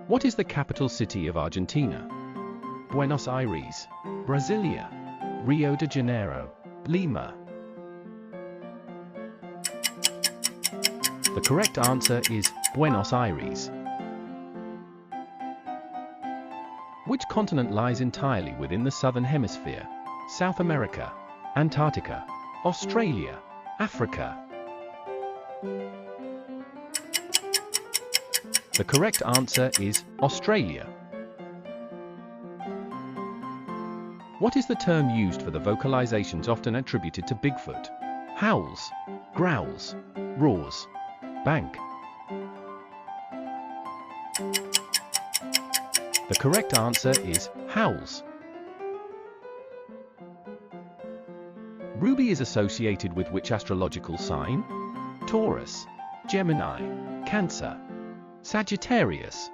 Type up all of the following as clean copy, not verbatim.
What is the capital city of Argentina? Buenos Aires, Brasilia, Rio de Janeiro, Lima. The correct answer is Buenos Aires. Which continent lies entirely within the Southern Hemisphere? South America, Antarctica, Australia, Africa. The correct answer is Australia. What is the term used for the vocalizations often attributed to Bigfoot? Howls, growls, roars, bank. The correct answer is howls. Ruby is associated with which astrological sign? Taurus, Gemini, Cancer, Sagittarius.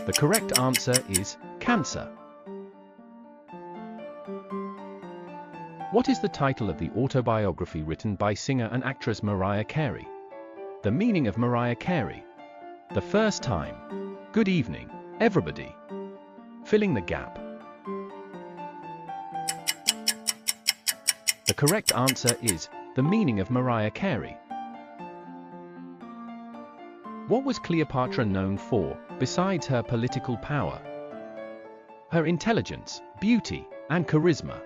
The correct answer is Cancer. What is the title of the autobiography written by singer and actress Mariah Carey? The meaning of Mariah Carey. The first time. Good evening, everybody. Filling the gap. The correct answer is the meaning of Mariah Carey. What was Cleopatra known for, besides her political power? Her intelligence, beauty, and charisma.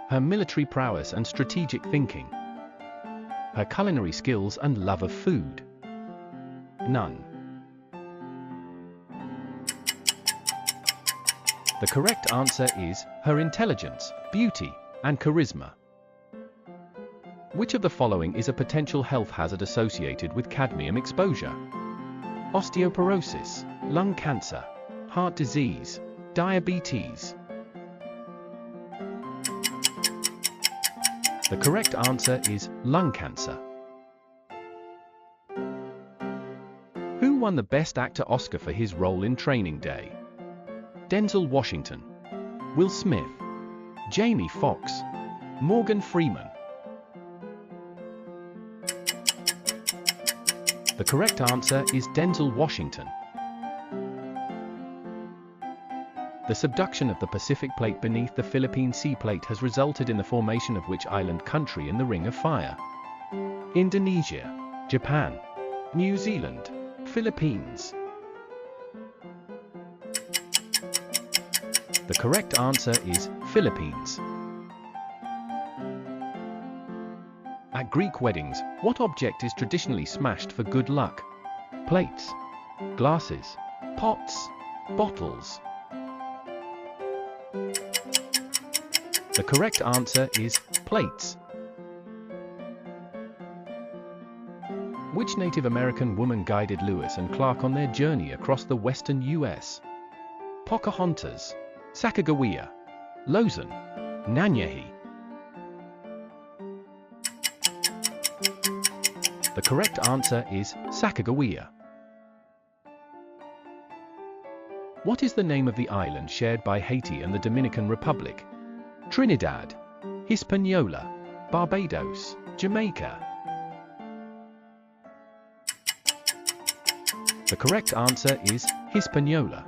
Her military prowess and strategic thinking. Her culinary skills and love of food. None. The correct answer is her intelligence, beauty, and charisma. Which of the following is a potential health hazard associated with cadmium exposure? Osteoporosis, lung cancer, heart disease, diabetes. The correct answer is lung cancer. Who won the Best Actor Oscar for his role in Training Day? Denzel Washington, Will Smith, Jamie Foxx, Morgan Freeman. The correct answer is Denzel Washington. The subduction of the Pacific Plate beneath the Philippine Sea Plate has resulted in the formation of which island country in the Ring of Fire? Indonesia, Japan, New Zealand, Philippines. The correct answer is Philippines. At Greek weddings, what object is traditionally smashed for good luck? Plates, glasses, pots, bottles. The correct answer is plates. Which Native American woman guided Lewis and Clark on their journey across the western U.S.? Pocahontas, Sacagawea, Lozan, Nanyehi. The correct answer is Sacagawea. What is the name of the island shared by Haiti and the Dominican Republic? Trinidad, Hispaniola, Barbados, Jamaica. The correct answer is Hispaniola.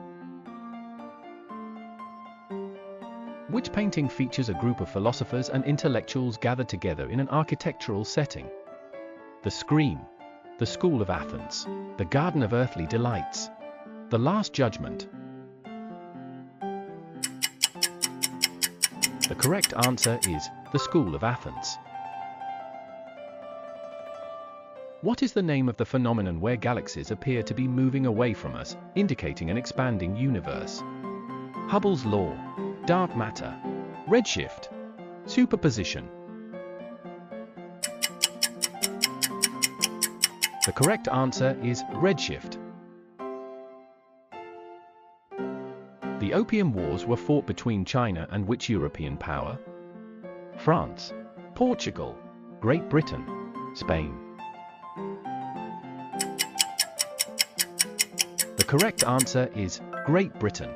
Which painting features a group of philosophers and intellectuals gathered together in an architectural setting? The Scream, The School of Athens, The Garden of Earthly Delights, The Last Judgment. The correct answer is The School of Athens. What is the name of the phenomenon where galaxies appear to be moving away from us, indicating an expanding universe? Hubble's law, dark matter, redshift, superposition. The correct answer is redshift. The Opium Wars were fought between China and which European power? France, Portugal, Great Britain, Spain. The correct answer is Great Britain.